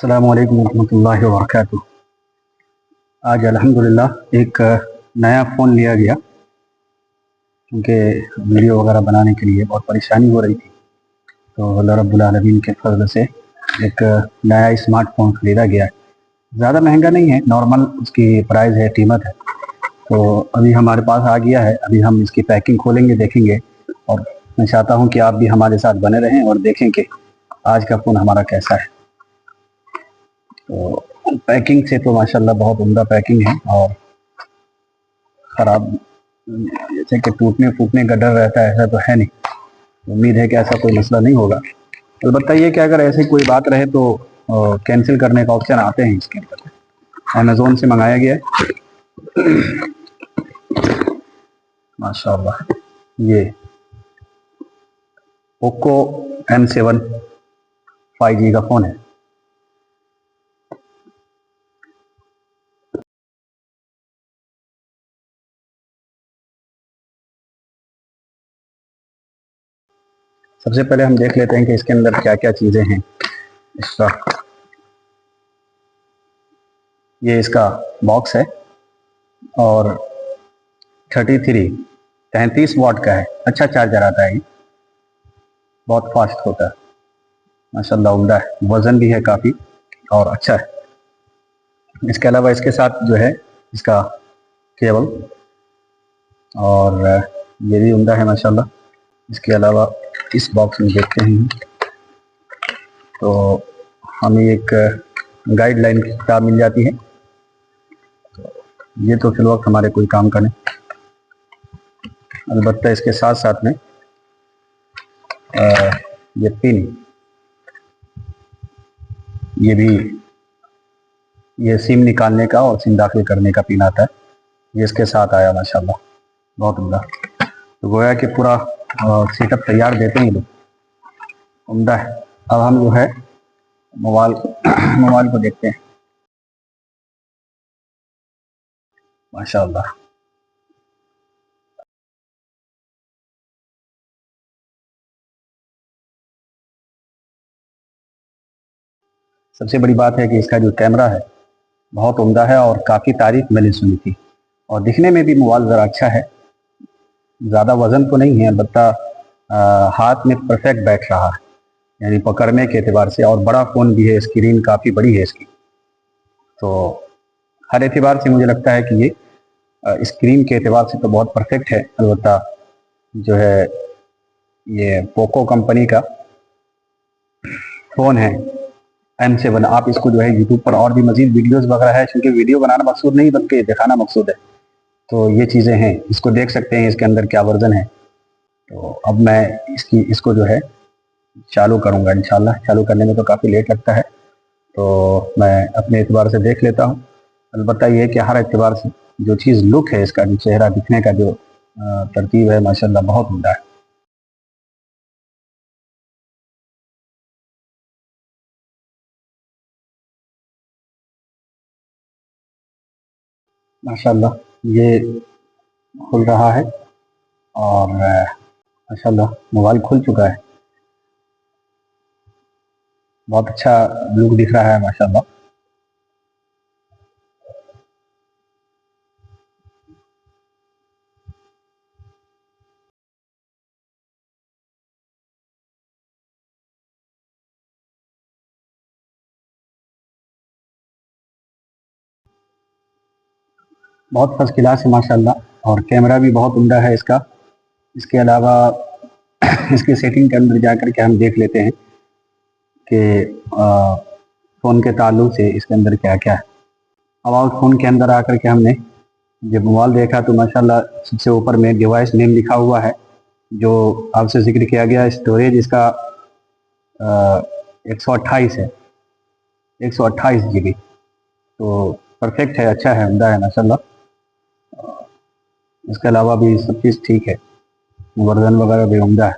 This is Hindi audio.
अस्सलामु अलैकुम रहमतुल्लाहि व बरकातुहू। आज अल्हम्दुलिल्लाह एक नया फ़ोन लिया गया, क्योंकि वीडियो वगैरह बनाने के लिए बहुत परेशानी हो रही थी। तो अल्लाह रब्बुल आलमीन के फज़ल से एक नया स्मार्टफ़ोन ख़रीदा गया है। ज़्यादा महंगा नहीं है, नॉर्मल उसकी प्राइस है, कीमत है। तो अभी हमारे पास आ गया है। अभी हम इसकी पैकिंग खोलेंगे, देखेंगे, और मैं चाहता हूँ कि आप भी हमारे साथ बने रहें और देखें कि आज का फ़ोन हमारा कैसा है। तो पैकिंग से तो माशाल्लाह बहुत उम्दा पैकिंग है, और ख़राब जैसे कि टूटने फूटने का डर रहता है, ऐसा तो है नहीं। उम्मीद है कि ऐसा कोई मसला नहीं होगा। अलबत्ता ये कि अगर ऐसी कोई बात रहे तो कैंसिल करने का ऑप्शन आते हैं इसके अंदर। अमेज़ोन से मंगाया गया है माशाल्लाह। ये पोको M7 5G का फ़ोन है। सबसे पहले हम देख लेते हैं कि इसके अंदर क्या क्या चीज़ें हैं। इसका ये इसका बॉक्स है, और 33 वाट का है। अच्छा चार्जर आता है, ये बहुत फास्ट होता है माशाल्लाह, उम्दा है। वज़न भी है काफ़ी और अच्छा है। इसके अलावा इसके साथ जो है इसका केबल, और ये भी उम्दा है माशाल्लाह। इसके अलावा इस बॉक्स में देखते हैं तो हमें एक गाइडलाइन की किताब मिल जाती है। तो ये तो फिलवक्त हमारे कोई काम का नहीं। अलबत्ता इसके साथ साथ में ये पिन, ये भी, ये सिम निकालने का और सिम दाखिल करने का पिन आता है। ये इसके साथ आया माशाल्लाह, बहुत उम्दा। तो गोया कि पूरा सेटअप तैयार देते हैं लोग, उम्दा है। अब हम जो है मोबाइल को देखते हैं माशाल्लाह। सबसे बड़ी बात है कि इसका जो कैमरा है बहुत उम्दा है, और काफ़ी तारीफ मैंने सुनी थी। और दिखने में भी मोबाइल ज़रा अच्छा है। ज़्यादा वज़न तो नहीं है, अलबत्ता हाथ में परफेक्ट बैठ रहा है, यानी पकड़ने के एतबार से। और बड़ा फ़ोन भी है, स्क्रीन काफ़ी बड़ी है इसकी। तो हर एतबार से मुझे लगता है कि ये स्क्रीन के एतबार से तो बहुत परफेक्ट है। अलबत्ता जो है ये पोको कंपनी का फ़ोन है M7, आप इसको जो है यूट्यूब पर और भी मज़ीद वीडियोज़ वगैरह है, क्योंकि वीडियो बनाना मकसूद नहीं बल्कि दिखाना मकसूद है। तो ये चीज़ें हैं, इसको देख सकते हैं इसके अंदर क्या वर्ज़न है। तो अब मैं इसको जो है चालू करूँगा इंशाल्लाह। चालू करने में तो काफ़ी लेट लगता है, तो मैं अपने एतबार से देख लेता हूँ। अलबत्ता ये है कि हर एतबार से जो चीज़ लुक है इसका, जो चेहरा दिखने का जो तरतीब है माशाल्लाह बहुत उम्दा है माशाल्लाह। ये खुल रहा है, और माशाल्लाह मोबाइल खुल चुका है। बहुत अच्छा लुक दिख रहा है माशाल्लाह। बहुत फर्स्ट क्लास है माशाल्लाह, और कैमरा भी बहुत उम्दा है इसका। इसके अलावा इसकी सेटिंग के अंदर जा कर के हम देख लेते हैं कि फ़ोन के ताल्लुक से इसके अंदर क्या क्या है। अबाउट फ़ोन के अंदर आकर के हमने जब मोबाइल देखा तो माशाल्लाह सबसे ऊपर में डिवाइस नेम लिखा हुआ है, जो आपसे जिक्र किया गया। स्टोरेज इसका 128 है, 128 GB। तो परफेक्ट है, अच्छा है, उम्दा है माशाल्लाह। इसके अलावा भी सब चीज़ ठीक है, वर्जन वगैरह भी उम्दा है।